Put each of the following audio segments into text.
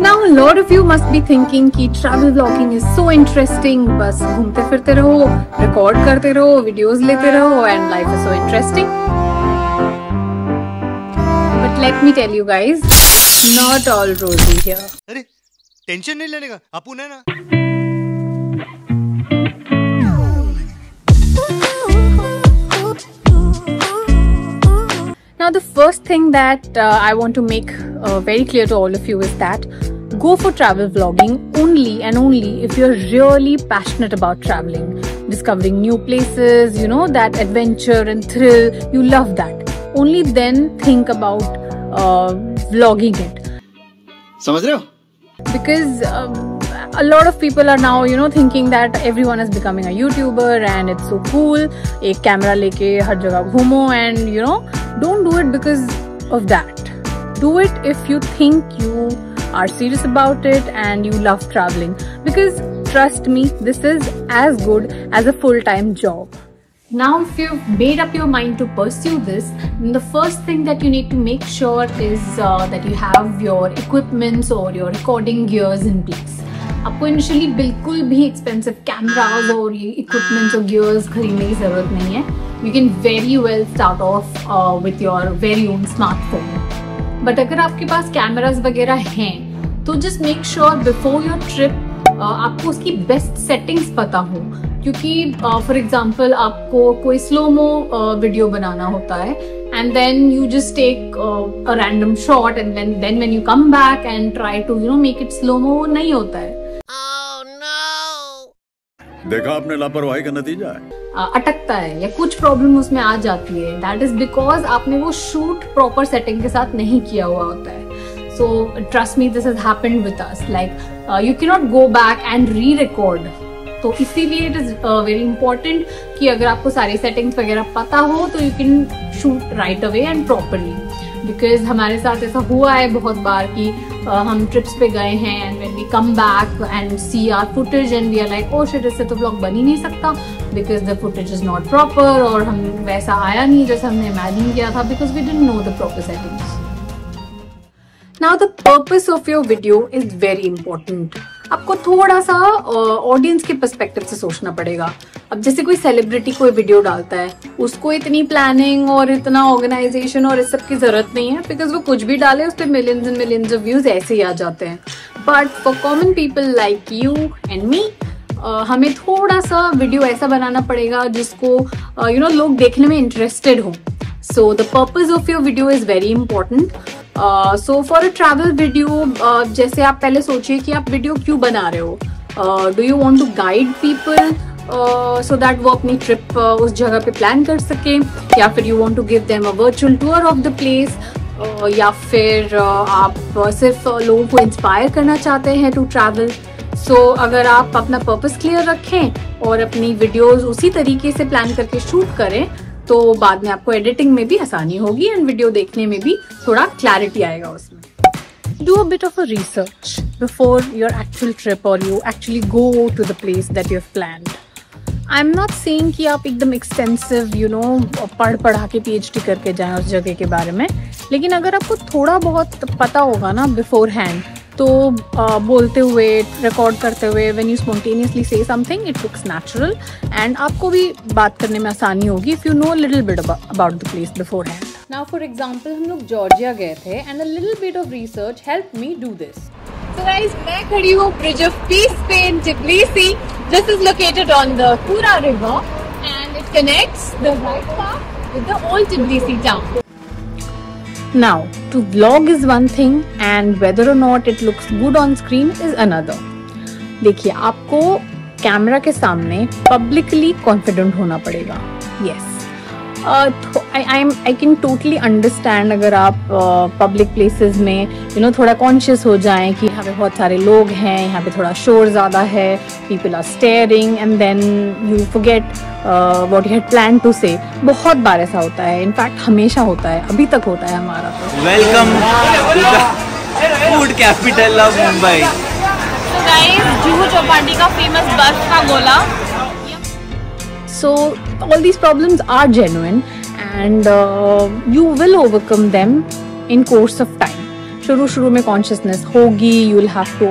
Now a lot of you must be thinking कि travel vlogging is so interesting, बस घूमते फिरते रहो, record करते रहो, videos लेते रहो and life is so interesting. But let me tell you guys, not all rosy here. अरे टेंशन नहीं लेने का, अपन है ना. Now the first thing that I want to make very clear to all of you is that go for travel vlogging only and only if you're really passionate about traveling, discovering new places, you know, that adventure and thrill, you love that. Only then think about vlogging it. समझ रहे हो? Because a lot of people are now, you know, thinking that everyone is becoming a YouTuber and it's so cool. एक camera लेके हर जगह घूमो and you know, don't do it because of that. Do it if you think you are serious about it and you love traveling. Because trust me, this is as good as a full-time job. Now, if you've made up your mind to pursue this, then the first thing that you need to make sure is that you have your equipments or your recording gears in place. आपको initially बिल्कुल भी expensive cameras और ये equipments और gears खरीदने की जरूरत नहीं है. You can very well start of with your very own smartphone. But अगर आपके पास कैमराज वगैरह हैं तो just make sure before your trip आपको उसकी बेस्ट सेटिंग्स पता हो. क्योंकि फॉर एग्जाम्पल आपको कोई स्लोमो वीडियो बनाना होता है and then you just take a random shot and then when you come back and try to, you know, make it slow mo, वो नहीं होता है. Oh no! देखा आपने लापरवाही का नतीजा है. अटकता है या कुछ प्रॉब्लम उसमें आ जाती है. That is because आपने वो शूट प्रॉपर सेटिंग के साथ नहीं किया हुआ होता है. So trust me, this has happened with us. Like you cannot go back and re-record. तो इसीलिए इट इज वेरी इंपॉर्टेंट कि अगर आपको सारी सेटिंग्स वगैरह पता हो तो you can shoot right away and properly. Because हमारे साथ ऐसा हुआ है बहुत बार कि हम ट्रिप्स पे गए हैं and when we come back and see our footage and we are like oh shit, इससे तो व्लॉग बन ही नहीं सकता because the footage is not proper और हम वैसा आया नहीं जैसा हमने इमेजिन किया था because we didn't know the proper settings. Now the purpose of your video is very important. आपको थोड़ा सा ऑडियंस के पर्सपेक्टिव से सोचना पड़ेगा. अब जैसे कोई सेलिब्रिटी कोई वीडियो डालता है, उसको इतनी प्लानिंग और इतना ऑर्गेनाइजेशन और इस सब की जरूरत नहीं है बिकॉज वो कुछ भी डाले उस पर millions and millions of views ऐसे ही आ जाते हैं. But for common people like you and me, हमें थोड़ा सा वीडियो ऐसा बनाना पड़ेगा जिसको यू नो लोग देखने में इंटरेस्टेड हो. So the purpose of your video is very important. So for a travel video, जैसे आप पहले सोचिए कि आप वीडियो क्यों बना रहे हो. Do you want to guide people so that वो अपनी ट्रिप उस जगह पे प्लान कर सके, या फिर you want to give them a virtual tour of the place, या फिर आप सिर्फ लोगों को इंस्पायर करना चाहते हैं टू ट्रैवल. सो अगर आप अपना पर्पस क्लियर रखें और अपनी वीडियोज उसी तरीके से प्लान करके शूट करें तो बाद में आपको एडिटिंग में भी आसानी होगी एंड वीडियो देखने में भी थोड़ा क्लैरिटी आएगा उसमें. Do a bit of a research before your actual trip or you actually go to the place that you have planned. I'm not saying कि आप एकदम extensive, you know, पढ़ा के PhD करके जाएं उस जगह के बारे में, लेकिन अगर आपको थोड़ा बहुत पता होगा ना beforehand, तो बोलते हुए, रिकॉर्ड करते हुए, when you spontaneously say something, it looks natural and आपको भी बात करने में आसानी होगी if you know a little bit about the place beforehand. Now for example, हम लोग जॉर्जिया गए थे and a little bit of research helped me do this. So guys, मैं खड़ी हूँ Bridge of Peace पे in Tbilisi. This is located on the Kura River and it connects the right park with the old Tbilisi town. Now, to vlog is one thing and whether or not it looks good on screen is another. देखिए, आपको camera के सामने publicly confident होना पड़ेगा. Yes. I can totally understand अगर आप public places में you know थोड़ा conscious हो जाएं कि यहाँ पे बहुत सारे लोग हैं, यहाँ पे थोड़ा शोर ज़्यादा है, people are staring and then you forget what you had planned to say. बहुत बार ऐसा होता है, इनफैक्ट हमेशा होता है, अभी तक होता है हमारा. Welcome to the food capital of Mumbai. So guys, Juhu Chowpatty का फेमस बर्फ का गोला. So all these problems are genuine and you will overcome them in course of time. शुरू में कॉन्शियसनेस होगी, यू विल हैव टू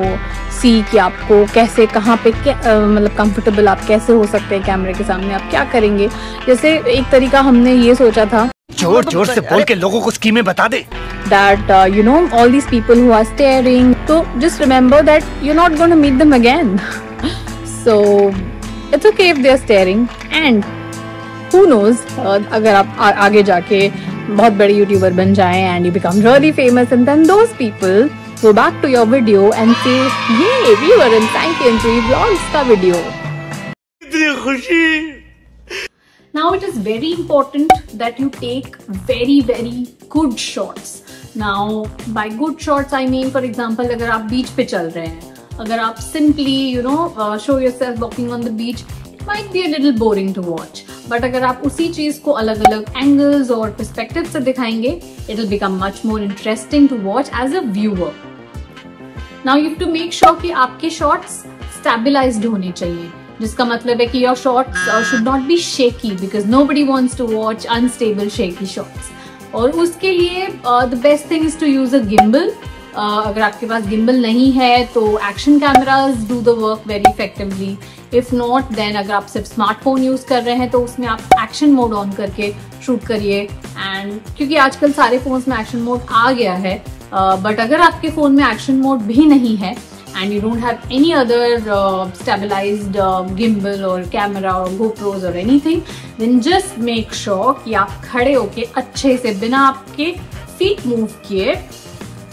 सी कि आपको कैसे, कहाँ पे मतलब कंफर्टेबल आप कैसे हो सकते हैं कैमरे के सामने, आप क्या करेंगे। जैसे एक तरीका हमने ये सोचा था, जोर जोर से बोल के लोगों को स्कीमें बता दे, that you know all these people who are staring, so just remember that you're not going to meet them again. So it's okay if they are staring, and who knows, अगर आप आगे जाके बहुत बड़े यूट्यूबर बन जाएं and you become really famous, and then those people go back to your video and say, "Yay, we were in Sankey and Sui Vlogs का video." इतनी खुशी। Now it is very important that you take very good shots. Now by good shots I mean, for example, अगर आप बीच पे चल रहे हैं, अगर आप simply show yourself walking on the beach, it might be a little boring to watch. But अगर आप उसी चीज को अलग अलग angles और perspective से दिखाएंगे, it will become much more interesting to watch as a viewer. Now you have to make sure कि आपके shots stabilized होने चाहिए, जिसका मतलब है कि your shots should not be shaky, because nobody wants to watch unstable shaky shots. और उसके लिए the best thing is to use a gimbal. अगर आपके पास gimbal नहीं है तो action cameras do the work very effectively. If not, then अगर आप सिर्फ smartphone use कर रहे हैं तो उसमें आप action mode on करके shoot करिए. And क्योंकि आजकल सारे phones में action mode आ गया है, but अगर आपके phone में action mode भी नहीं है and you don't have any other stabilized gimbal or camera or GoPros or anything, then just make sure कि आप खड़े होके अच्छे से बिना आपके feet move किए,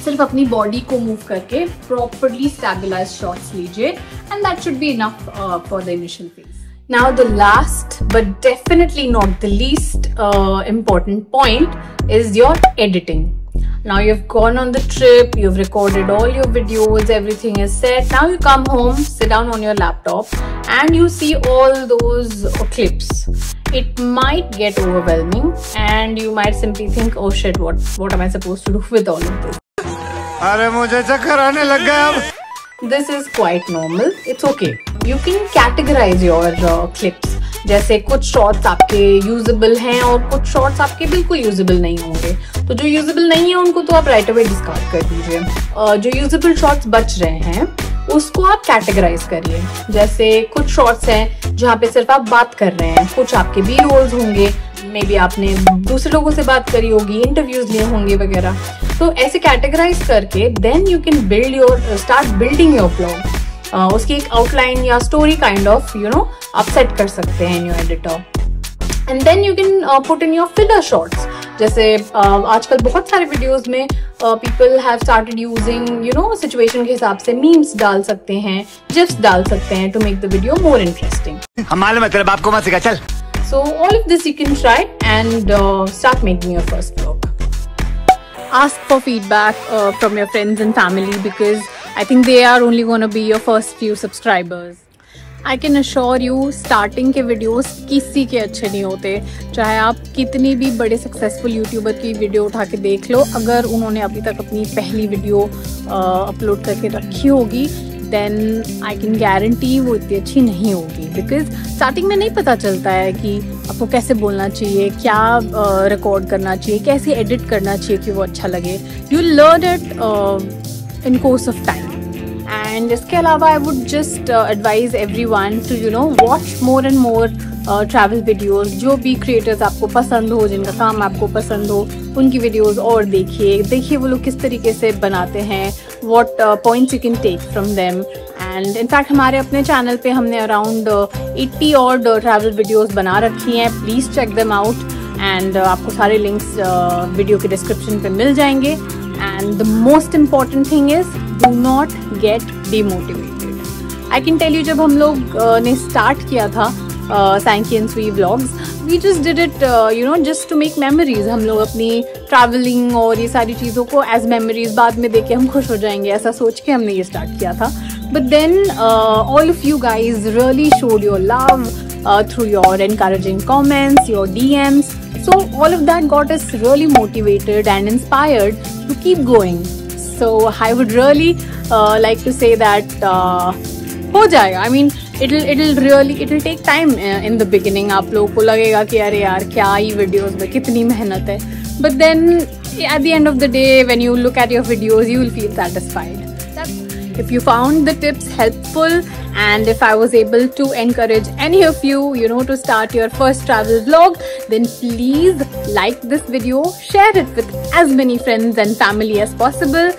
सिर्फ अपनी body को move करके properly stabilized shots लीजिए, and that should be enough for the initial phase. Now the last but definitely not the least important point is your editing. Now you've gone on the trip, you've recorded all your videos, everything is set. Now you come home, sit down on your laptop and you see all those clips. It might get overwhelming and you might simply think, oh shit, what am I supposed to do with all of this? अरे मुझे चक्कर आने लग गया अब। This is quite normal. It's okay. You can categorize your clips. जैसे कुछ shots आपके यूजेबल हैं और कुछ शॉट्स आपके बिल्कुल यूजेबल नहीं होंगे, तो जो यूजेबल नहीं है उनको तो आप राइट अवे डिस्कार्ड कर दीजिए। जो यूजेबल शॉट्स बच रहे हैं उसको आप कैटेगराइज करिए। जैसे कुछ शॉट्स हैं जहाँ पे सिर्फ आप बात कर रहे हैं, कुछ आपके बी रोल्स होंगे, मे बी आपने दूसरे लोगों से बात करी होगी, इंटरव्यूज लिए होंगे वगैरह। तो ऐसे कैटेगराइज करके then you can start building your blog. उसकी एक आउटलाइन या स्टोरी काइंड ऑफ आप सेट कर सकते हैं in your editor, and then you can put in your filler shots. जैसे आजकल बहुत सारे वीडियोस में people have started using situation के हिसाब से मीम्स डाल सकते हैं, जिफ्स डाल सकते हैं to make the video more interesting. हम मालूम है तेरे बाप को मत सिखा, चल। So all of this you can try and start making your first vlog. Ask for feedback from your friends and family, because I think they are only going to be your first few subscribers. I can assure you starting के videos किसी के अच्छे नहीं होते, चाहे आप कितनी भी बड़े सक्सेसफुल यूट्यूबर की वीडियो उठा के देख लो, अगर उन्होंने अभी तक अपनी पहली वीडियो अपलोड करके रखी होगी देन आई कैन गारंटी वो इतनी अच्छी नहीं होगी, बिकॉज स्टार्टिंग में नहीं पता चलता है कि आपको कैसे बोलना चाहिए, क्या रिकॉर्ड करना चाहिए, कैसे एडिट करना चाहिए कि वो अच्छा लगे। You learn it in course of time. And इसके अलावा I would just advise everyone to watch more and more travel videos. जो भी क्रिएटर्स आपको पसंद हो, जिनका काम आपको पसंद हो, उनकी वीडियोस और देखिए वो लोग किस तरीके से बनाते हैं, what points you can take from them. And in fact हमारे अपने चैनल पे हमने अराउंड 80 और ट्रैवल वीडियोस बना रखी हैं, please check them out. And आपको सारे लिंक्स वीडियो के डिस्क्रिप्शन पे मिल जाएंगे। And the most important thing is do not get demotivated. I can tell you, जब हम लोग ने स्टार्ट किया था Sankey and Sui Vlogs, we just did it just to make memories। हम लोग अपनी ट्रैवलिंग और ये सारी चीज़ों को एज मेमोरीज बाद में देख के हम खुश हो जाएंगे, ऐसा सोच के हमने ये स्टार्ट किया था। But then all of you guys really showed your love through your encouraging comments, your DMs, so all of that got us really motivated and inspired to keep going। So I would really like to say that हो जाएगा। I mean it'll take time in the beginning। आप लोगों को लगेगा कि अरे यार क्या ही वीडियोस में कितनी मेहनत है, but then at the end of the day, when you look at your videos, you will feel satisfied. If you found the tips helpful, and if I was able to encourage any of you, to start your first travel vlog, then please like this video, share it with as many friends and family as possible.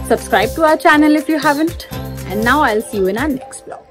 Subscribe to our channel if you haven't. And now I'll see you in our next vlog.